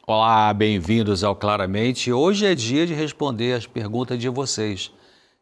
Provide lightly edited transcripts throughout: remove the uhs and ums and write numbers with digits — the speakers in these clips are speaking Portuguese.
Olá, bem-vindos ao Claramente. Hoje é dia de responder as perguntas de vocês.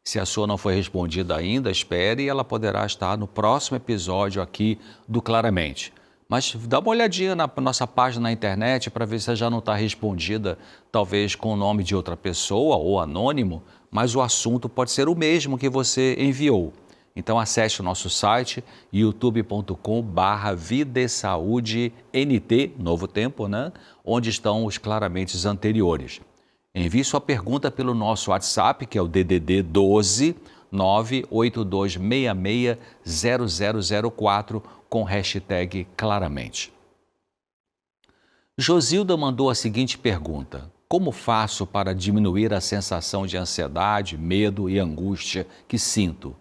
Se a sua não foi respondida ainda, espere e ela poderá estar no próximo episódio aqui do Claramente. Mas dá uma olhadinha na nossa página na internet para ver se já não está respondida, talvez com o nome de outra pessoa ou anônimo, mas o assunto pode ser o mesmo que você enviou. Então acesse o nosso site youtube.com/vida e saúde NT, Novo Tempo, né? Onde estão os Claramente anteriores. Envie sua pergunta pelo nosso WhatsApp, que é o DDD 12 982660004 com hashtag Claramente. Josilda mandou a seguinte pergunta: como faço para diminuir a sensação de ansiedade, medo e angústia que sinto?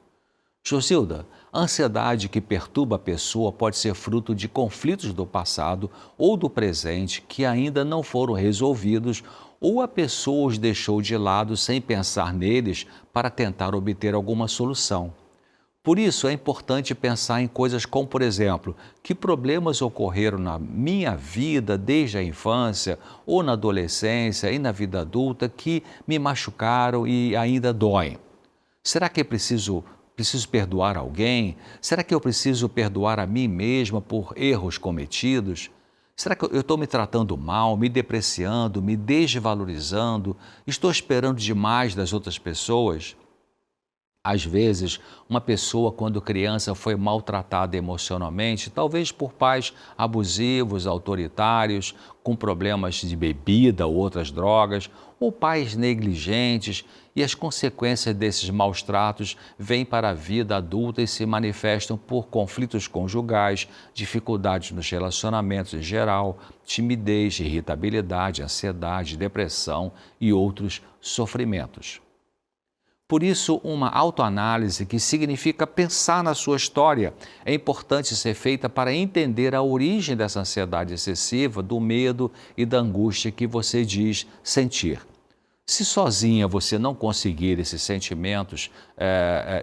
Josilda, a ansiedade que perturba a pessoa pode ser fruto de conflitos do passado ou do presente que ainda não foram resolvidos ou a pessoa os deixou de lado sem pensar neles para tentar obter alguma solução. Por isso, é importante pensar em coisas como, por exemplo, que problemas ocorreram na minha vida desde a infância ou na adolescência e na vida adulta que me machucaram e ainda doem. Será que preciso perdoar alguém? Será que eu preciso perdoar a mim mesma por erros cometidos? Será que eu estou me tratando mal, me depreciando, me desvalorizando? Estou esperando demais das outras pessoas? Às vezes, uma pessoa, quando criança, foi maltratada emocionalmente, talvez por pais abusivos, autoritários, com problemas de bebida ou outras drogas, ou pais negligentes, e as consequências desses maus tratos vêm para a vida adulta e se manifestam por conflitos conjugais, dificuldades nos relacionamentos em geral, timidez, irritabilidade, ansiedade, depressão e outros sofrimentos. Por isso, uma autoanálise, que significa pensar na sua história, é importante ser feita para entender a origem dessa ansiedade excessiva, do medo e da angústia que você diz sentir. Se sozinha você não conseguir esses sentimentos,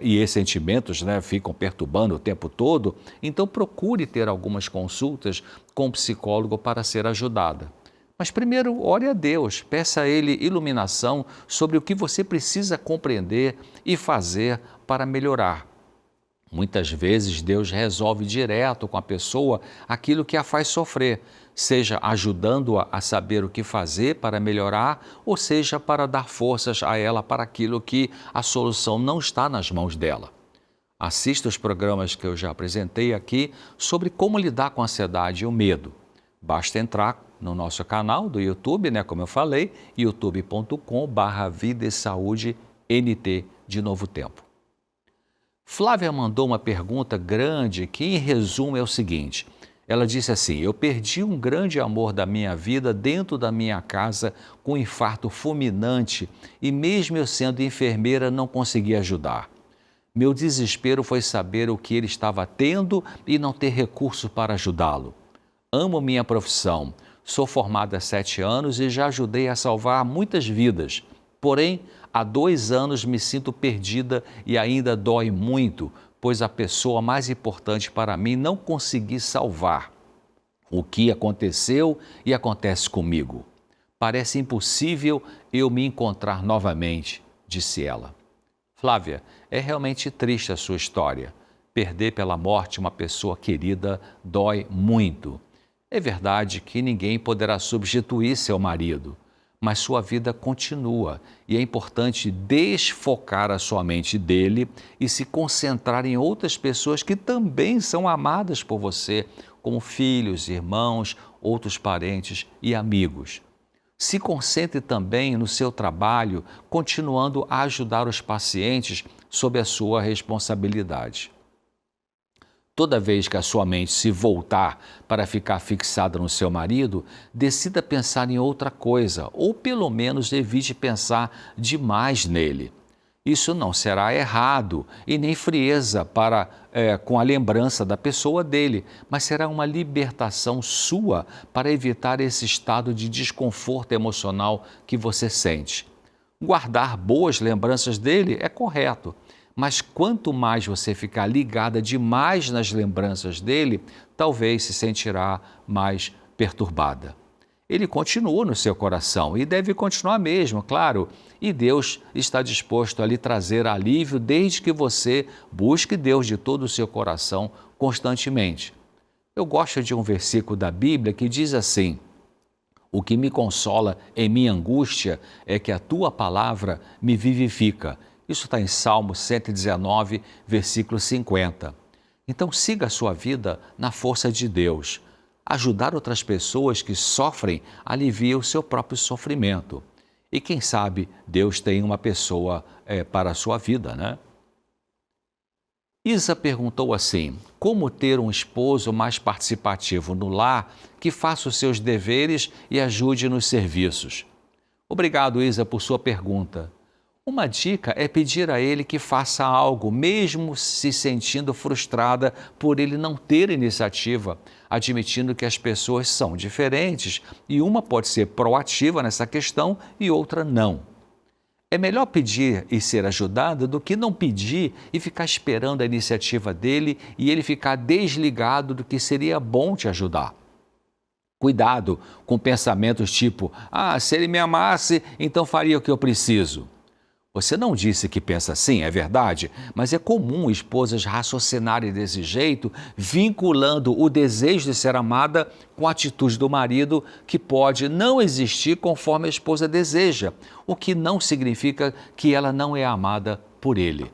e esses sentimentos, né, ficam perturbando o tempo todo, então procure ter algumas consultas com um psicólogo para ser ajudada. Mas primeiro, ore a Deus, peça a Ele iluminação sobre o que você precisa compreender e fazer para melhorar. Muitas vezes Deus resolve direto com a pessoa aquilo que a faz sofrer, seja ajudando-a a saber o que fazer para melhorar, ou seja para dar forças a ela para aquilo que a solução não está nas mãos dela. Assista os programas que eu já apresentei aqui sobre como lidar com a ansiedade e o medo. Basta entrar no nosso canal do YouTube, né, como eu falei, youtube.com/vida e saúde NT de Novo Tempo. Flávia mandou uma pergunta grande que, em resumo, é o seguinte. Ela disse assim: eu perdi um grande amor da minha vida dentro da minha casa com um infarto fulminante e mesmo eu sendo enfermeira não consegui ajudar. Meu desespero foi saber o que ele estava tendo e não ter recurso para ajudá-lo. Amo minha profissão, sou formada há 7 anos e já ajudei a salvar muitas vidas. Porém, há 2 anos me sinto perdida e ainda dói muito, pois a pessoa mais importante para mim não consegui salvar. O que aconteceu e acontece comigo? Parece impossível eu me encontrar novamente, disse ela. Flávia, é realmente triste a sua história. Perder pela morte uma pessoa querida dói muito. É verdade que ninguém poderá substituir seu marido, mas sua vida continua e é importante desfocar a sua mente dele e se concentrar em outras pessoas que também são amadas por você, como filhos, irmãos, outros parentes e amigos. Se concentre também no seu trabalho, continuando a ajudar os pacientes sob a sua responsabilidade. Toda vez que a sua mente se voltar para ficar fixada no seu marido, decida pensar em outra coisa, ou pelo menos evite pensar demais nele. Isso não será errado e nem frieza com a lembrança da pessoa dele, mas será uma libertação sua para evitar esse estado de desconforto emocional que você sente. Guardar boas lembranças dele é correto, mas quanto mais você ficar ligada demais nas lembranças dele, talvez se sentirá mais perturbada. ele continua no seu coração e deve continuar mesmo, claro. E Deus está disposto a lhe trazer alívio desde que você busque Deus de todo o seu coração constantemente. Eu gosto de um versículo da Bíblia que diz assim: o que me consola em minha angústia é que a tua palavra me vivifica. Isso está em Salmo 119, versículo 50. Então siga a sua vida na força de Deus. Ajudar outras pessoas que sofrem alivia o seu próprio sofrimento. E quem sabe Deus tem uma pessoa para a sua vida, né? Isa perguntou assim: como ter um esposo mais participativo no lar, que faça os seus deveres e ajude nos serviços? Obrigado, Isa, por sua pergunta. Uma dica é pedir a ele que faça algo, mesmo se sentindo frustrada por ele não ter iniciativa, admitindo que as pessoas são diferentes e uma pode ser proativa nessa questão e outra não. É melhor pedir e ser ajudada do que não pedir e ficar esperando a iniciativa dele e ele ficar desligado do que seria bom te ajudar. Cuidado com pensamentos tipo: se ele me amasse, então faria o que eu preciso. Você não disse que pensa assim, é verdade, mas é comum esposas raciocinarem desse jeito, vinculando o desejo de ser amada com a atitude do marido, que pode não existir conforme a esposa deseja, o que não significa que ela não é amada por ele.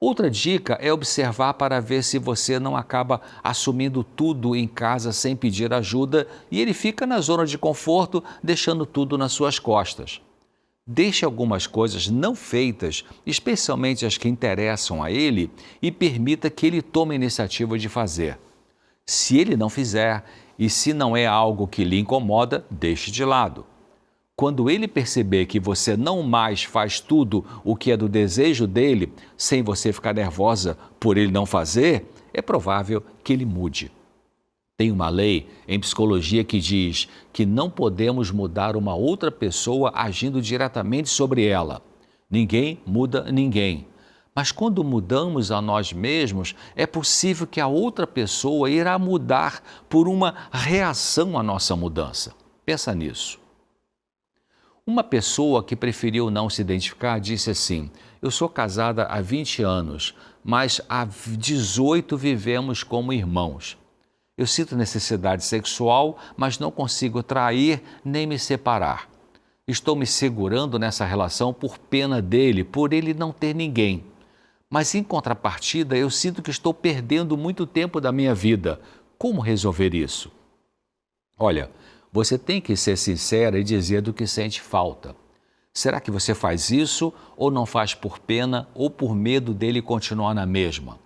Outra dica é observar para ver se você não acaba assumindo tudo em casa sem pedir ajuda e ele fica na zona de conforto, deixando tudo nas suas costas. Deixe algumas coisas não feitas, especialmente as que interessam a ele, e permita que ele tome a iniciativa de fazer. Se ele não fizer e se não é algo que lhe incomoda, deixe de lado. Quando ele perceber que você não mais faz tudo o que é do desejo dele, sem você ficar nervosa por ele não fazer, é provável que ele mude. Tem uma lei em psicologia que diz que não podemos mudar uma outra pessoa agindo diretamente sobre ela. Ninguém muda ninguém. Mas quando mudamos a nós mesmos, é possível que a outra pessoa irá mudar por uma reação à nossa mudança. Pensa nisso. Uma pessoa que preferiu não se identificar disse assim: eu sou casada há 20 anos, mas há 18 vivemos como irmãos. Eu sinto necessidade sexual, mas não consigo trair nem me separar. Estou me segurando nessa relação por pena dele, por ele não ter ninguém. Mas em contrapartida, eu sinto que estou perdendo muito tempo da minha vida. Como resolver isso? Olha, você tem que ser sincera e dizer do que sente falta. Será que você faz isso ou não faz por pena ou por medo dele continuar na mesma?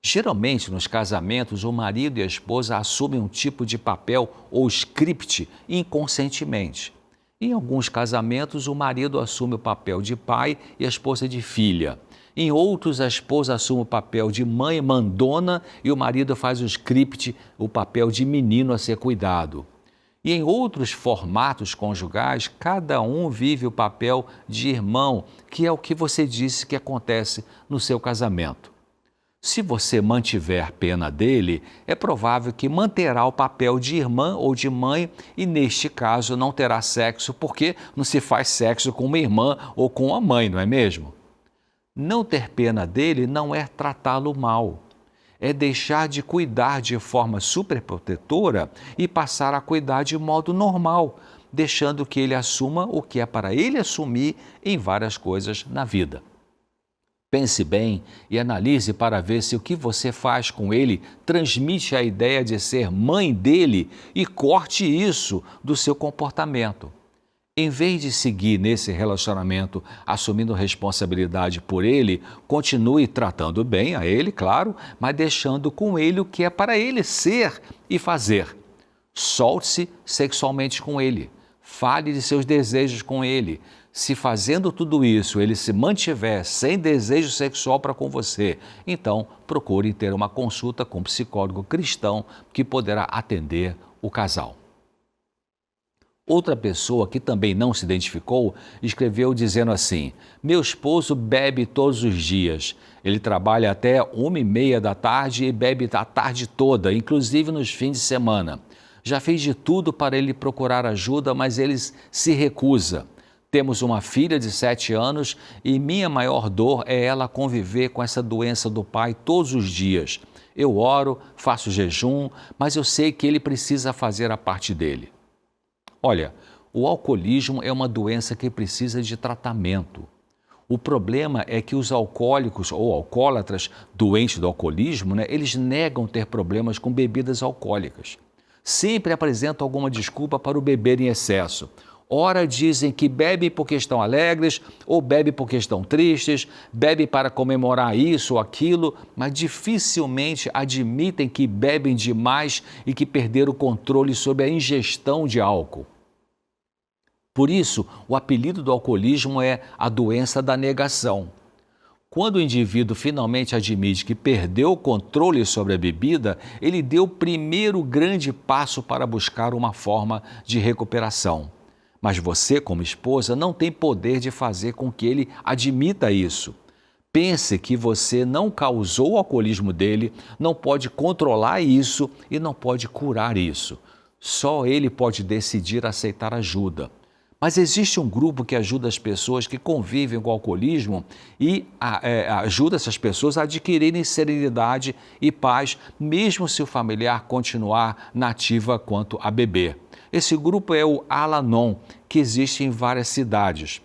Geralmente, nos casamentos, o marido e a esposa assumem um tipo de papel ou script inconscientemente. Em alguns casamentos, o marido assume o papel de pai e a esposa de filha. Em outros, a esposa assume o papel de mãe mandona e o marido faz o script, o papel de menino a ser cuidado. E em outros formatos conjugais, cada um vive o papel de irmão, que é o que você disse que acontece no seu casamento. Se você mantiver pena dele, é provável que manterá o papel de irmã ou de mãe e, neste caso, não terá sexo, porque não se faz sexo com uma irmã ou com a mãe, não é mesmo? Não ter pena dele não é tratá-lo mal. É deixar de cuidar de forma superprotetora e passar a cuidar de modo normal, deixando que ele assuma o que é para ele assumir em várias coisas na vida. Pense bem e analise para ver se o que você faz com ele transmite a ideia de ser mãe dele e corte isso do seu comportamento. Em vez de seguir nesse relacionamento assumindo responsabilidade por ele, continue tratando bem a ele, claro, mas deixando com ele o que é para ele ser e fazer. Solte-se sexualmente com ele, fale de seus desejos com ele. Se fazendo tudo isso ele se mantiver sem desejo sexual para com você, então procure ter uma consulta com um psicólogo cristão que poderá atender o casal. Outra pessoa que também não se identificou escreveu dizendo assim: meu esposo bebe todos os dias. Ele trabalha até 1h30 da tarde e bebe a tarde toda, inclusive nos fins de semana. Já fiz de tudo para ele procurar ajuda, mas ele se recusa. Temos uma filha de 7 anos e minha maior dor é ela conviver com essa doença do pai todos os dias. Eu oro, faço jejum, mas eu sei que ele precisa fazer a parte dele. Olha, o alcoolismo é uma doença que precisa de tratamento. O problema é que os alcoólicos ou alcoólatras doentes do alcoolismo, eles negam ter problemas com bebidas alcoólicas. Sempre apresentam alguma desculpa para o beber em excesso. Ora dizem que bebem porque estão alegres, ou bebem porque estão tristes, bebem para comemorar isso ou aquilo, mas dificilmente admitem que bebem demais e que perderam o controle sobre a ingestão de álcool. Por isso, o apelido do alcoolismo é a doença da negação. Quando o indivíduo finalmente admite que perdeu o controle sobre a bebida, ele deu o primeiro grande passo para buscar uma forma de recuperação. Mas você, como esposa, não tem poder de fazer com que ele admita isso. Pense que você não causou o alcoolismo dele, não pode controlar isso e não pode curar isso. Só ele pode decidir aceitar ajuda. Mas existe um grupo que ajuda as pessoas que convivem com o alcoolismo e ajuda essas pessoas a adquirirem serenidade e paz, mesmo se o familiar continuar na ativa quanto a beber. Esse grupo é o Al-Anon, que existe em várias cidades.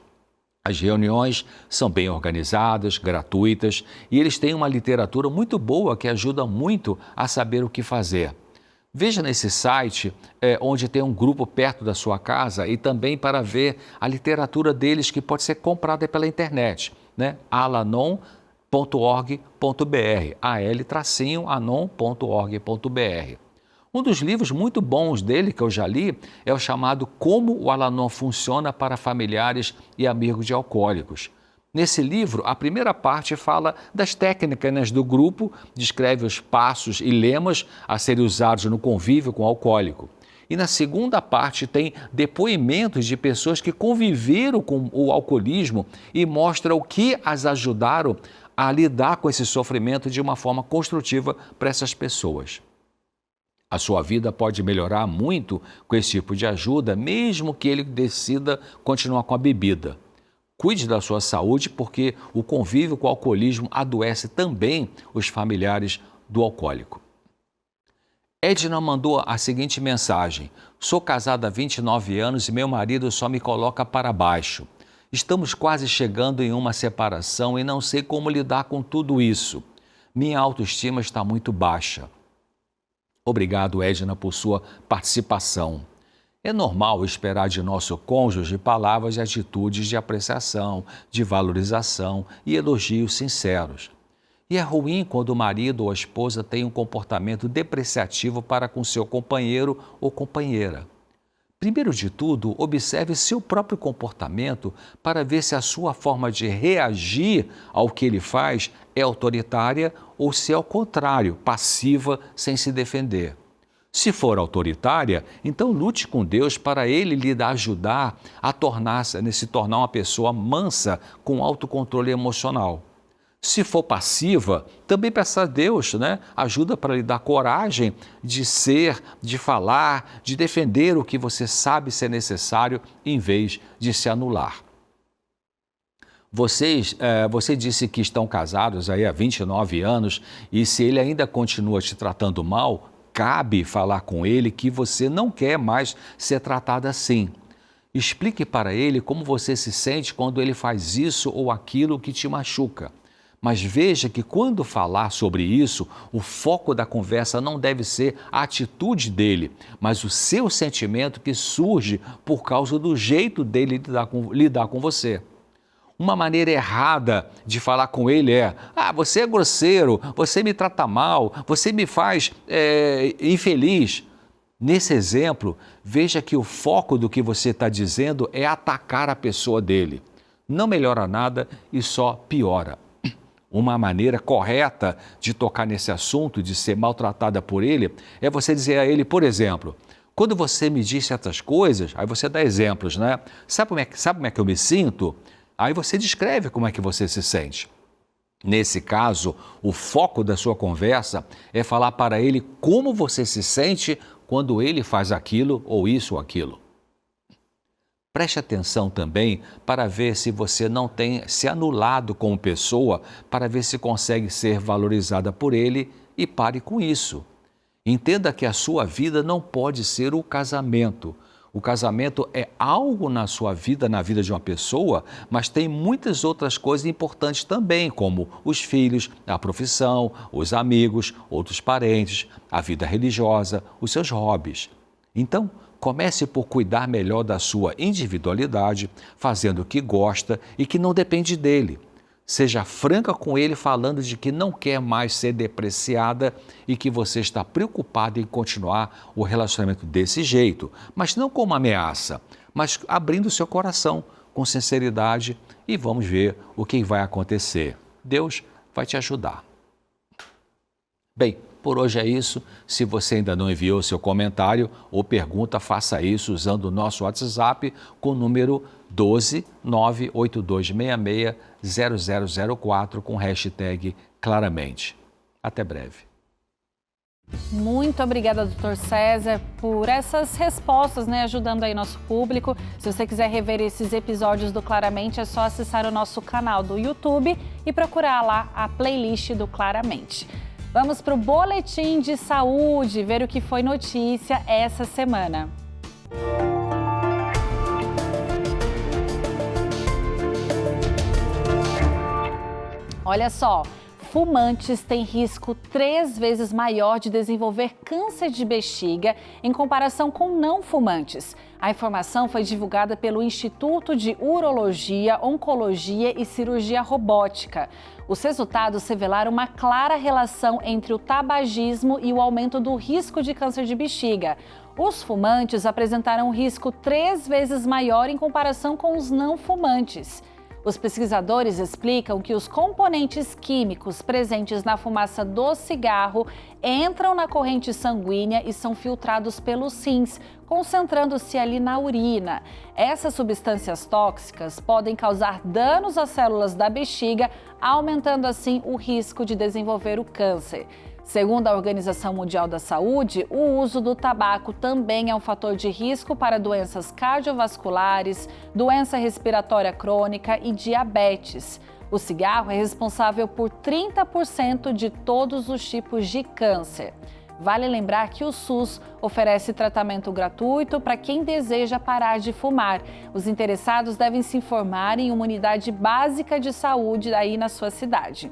As reuniões são bem organizadas, gratuitas, e eles têm uma literatura muito boa que ajuda muito a saber o que fazer. Veja nesse site onde tem um grupo perto da sua casa e também para ver a literatura deles que pode ser comprada pela internet, alanon.org.br, al-anon.org.br. Um dos livros muito bons dele que eu já li é o chamado Como o Al-Anon Funciona para Familiares e Amigos de Alcoólicos. Nesse livro, a primeira parte fala das técnicas do grupo, descreve os passos e lemas a serem usados no convívio com o alcoólico. E na segunda parte tem depoimentos de pessoas que conviveram com o alcoolismo e mostra o que as ajudaram a lidar com esse sofrimento de uma forma construtiva para essas pessoas. A sua vida pode melhorar muito com esse tipo de ajuda, mesmo que ele decida continuar com a bebida. Cuide da sua saúde, porque o convívio com o alcoolismo adoece também os familiares do alcoólico. Edna mandou a seguinte mensagem: sou casada há 29 anos e meu marido só me coloca para baixo. Estamos quase chegando em uma separação e não sei como lidar com tudo isso. Minha autoestima está muito baixa. Obrigado, Edna, por sua participação. É normal esperar de nosso cônjuge palavras e atitudes de apreciação, de valorização e elogios sinceros. E é ruim quando o marido ou a esposa tem um comportamento depreciativo para com seu companheiro ou companheira. Primeiro de tudo, observe seu próprio comportamento para ver se a sua forma de reagir ao que ele faz é autoritária ou se é ao contrário, passiva, sem se defender. Se for autoritária, então lute com Deus para Ele lhe ajudar a se tornar uma pessoa mansa com autocontrole emocional. Se for passiva, também peça a Deus, ajuda para lhe dar coragem de ser, de falar, de defender o que você sabe ser necessário em vez de se anular. Você disse que estão casados aí há 29 anos e se ele ainda continua te tratando mal, cabe falar com ele que você não quer mais ser tratada assim. Explique para ele como você se sente quando ele faz isso ou aquilo que te machuca. Mas veja que quando falar sobre isso, o foco da conversa não deve ser a atitude dele, mas o seu sentimento que surge por causa do jeito dele lidar com você. Uma maneira errada de falar com ele é: você é grosseiro, você me trata mal, você me faz infeliz. Nesse exemplo, veja que o foco do que você está dizendo é atacar a pessoa dele. Não melhora nada e só piora. Uma maneira correta de tocar nesse assunto, de ser maltratada por ele, é você dizer a ele, por exemplo: quando você me diz certas coisas, aí você dá exemplos, Sabe como é que eu me sinto? Aí você descreve como é que você se sente. Nesse caso, o foco da sua conversa é falar para ele como você se sente quando ele faz aquilo ou isso ou aquilo. Preste atenção também para ver se você não tem se anulado como pessoa, para ver se consegue ser valorizada por ele e pare com isso. Entenda que a sua vida não pode ser o casamento. O casamento é algo na sua vida, na vida de uma pessoa, mas tem muitas outras coisas importantes também, como os filhos, a profissão, os amigos, outros parentes, a vida religiosa, os seus hobbies. Então, comece por cuidar melhor da sua individualidade, fazendo o que gosta e que não depende dele. Seja franca com ele, falando de que não quer mais ser depreciada e que você está preocupada em continuar o relacionamento desse jeito, mas não como ameaça, mas abrindo seu coração com sinceridade e vamos ver o que vai acontecer. Deus vai te ajudar. Bem, por hoje é isso. Se você ainda não enviou seu comentário ou pergunta, faça isso usando o nosso WhatsApp com o número 12 98266 0004 com hashtag Claramente. Até breve. Muito obrigada, Dr. César, por essas respostas, ajudando aí nosso público. Se você quiser rever esses episódios do Claramente, é só acessar o nosso canal do YouTube e procurar lá a playlist do Claramente. Vamos para o Boletim de Saúde, ver o que foi notícia essa semana. Olha só, fumantes têm risco 3 vezes maior de desenvolver câncer de bexiga em comparação com não fumantes. A informação foi divulgada pelo Instituto de Urologia, Oncologia e Cirurgia Robótica. Os resultados revelaram uma clara relação entre o tabagismo e o aumento do risco de câncer de bexiga. Os fumantes apresentaram um risco 3 vezes maior em comparação com os não fumantes. Os pesquisadores explicam que os componentes químicos presentes na fumaça do cigarro entram na corrente sanguínea e são filtrados pelos rins, concentrando-se ali na urina. Essas substâncias tóxicas podem causar danos às células da bexiga, aumentando assim o risco de desenvolver o câncer. Segundo a Organização Mundial da Saúde, o uso do tabaco também é um fator de risco para doenças cardiovasculares, doença respiratória crônica e diabetes. O cigarro é responsável por 30% de todos os tipos de câncer. Vale lembrar que o SUS oferece tratamento gratuito para quem deseja parar de fumar. Os interessados devem se informar em uma unidade básica de saúde aí na sua cidade.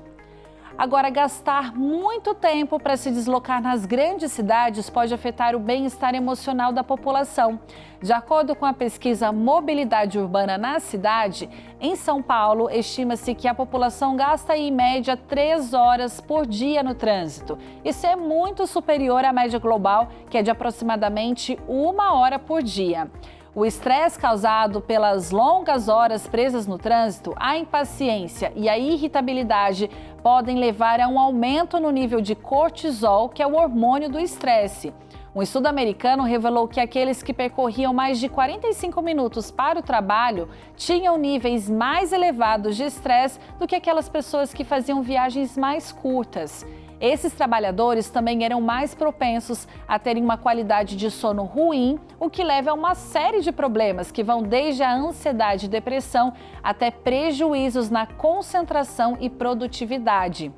Agora, gastar muito tempo para se deslocar nas grandes cidades pode afetar o bem-estar emocional da população. De acordo com a pesquisa Mobilidade Urbana na Cidade, em São Paulo, estima-se que a população gasta em média 3 horas por dia no trânsito. Isso é muito superior à média global, que é de aproximadamente 1 hora por dia. O estresse causado pelas longas horas presas no trânsito, a impaciência e a irritabilidade podem levar a um aumento no nível de cortisol, que é o hormônio do estresse. Um estudo americano revelou que aqueles que percorriam mais de 45 minutos para o trabalho tinham níveis mais elevados de estresse do que aquelas pessoas que faziam viagens mais curtas. Esses trabalhadores também eram mais propensos a terem uma qualidade de sono ruim, o que leva a uma série de problemas que vão desde a ansiedade e depressão até prejuízos na concentração e produtividade.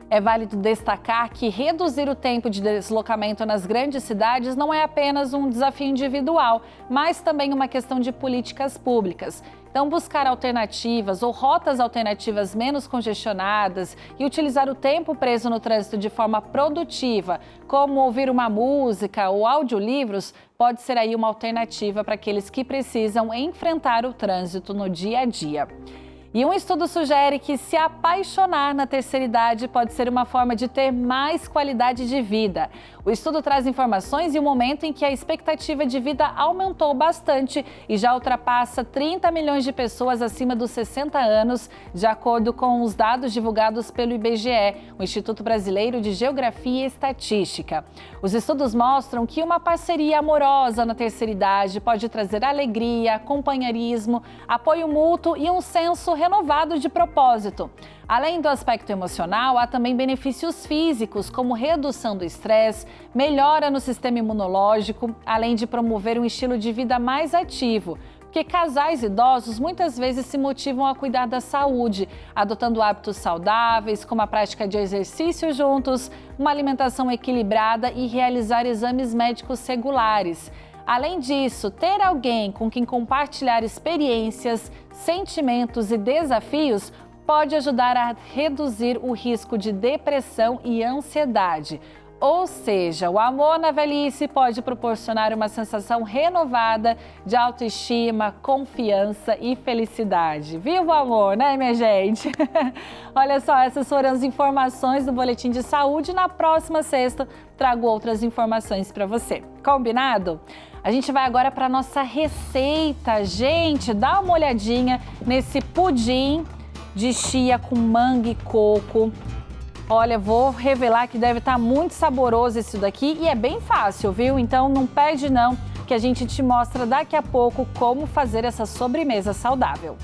É válido destacar que reduzir o tempo de deslocamento nas grandes cidades não é apenas um desafio individual, mas também uma questão de políticas públicas. Então, buscar alternativas ou rotas alternativas menos congestionadas e utilizar o tempo preso no trânsito de forma produtiva, como ouvir uma música ou audiolivros, pode ser aí uma alternativa para aqueles que precisam enfrentar o trânsito no dia a dia. E um estudo sugere que se apaixonar na terceira idade pode ser uma forma de ter mais qualidade de vida. O estudo traz informações em um momento em que a expectativa de vida aumentou bastante e já ultrapassa 30 milhões de pessoas acima dos 60 anos, de acordo com os dados divulgados pelo IBGE, o Instituto Brasileiro de Geografia e Estatística. Os estudos mostram que uma parceria amorosa na terceira idade pode trazer alegria, companheirismo, apoio mútuo e um senso renovado de propósito. Além do aspecto emocional, há também benefícios físicos, como redução do estresse, melhora no sistema imunológico, além de promover um estilo de vida mais ativo. Porque casais idosos muitas vezes se motivam a cuidar da saúde, adotando hábitos saudáveis, como a prática de exercício juntos, uma alimentação equilibrada e realizar exames médicos regulares. Além disso, ter alguém com quem compartilhar experiências, sentimentos e desafios pode ajudar a reduzir o risco de depressão e ansiedade. Ou seja, o amor na velhice pode proporcionar uma sensação renovada de autoestima, confiança e felicidade. Viva o amor, né, minha gente? Olha só, essas foram as informações do Boletim de Saúde. Na próxima sexta, trago outras informações para você. Combinado? A gente vai agora para a nossa receita. Gente, dá uma olhadinha nesse pudim de chia com manga e coco. Olha, vou revelar que deve estar muito saboroso isso daqui e é bem fácil, viu? Então não perde não, que a gente te mostra daqui a pouco como fazer essa sobremesa saudável.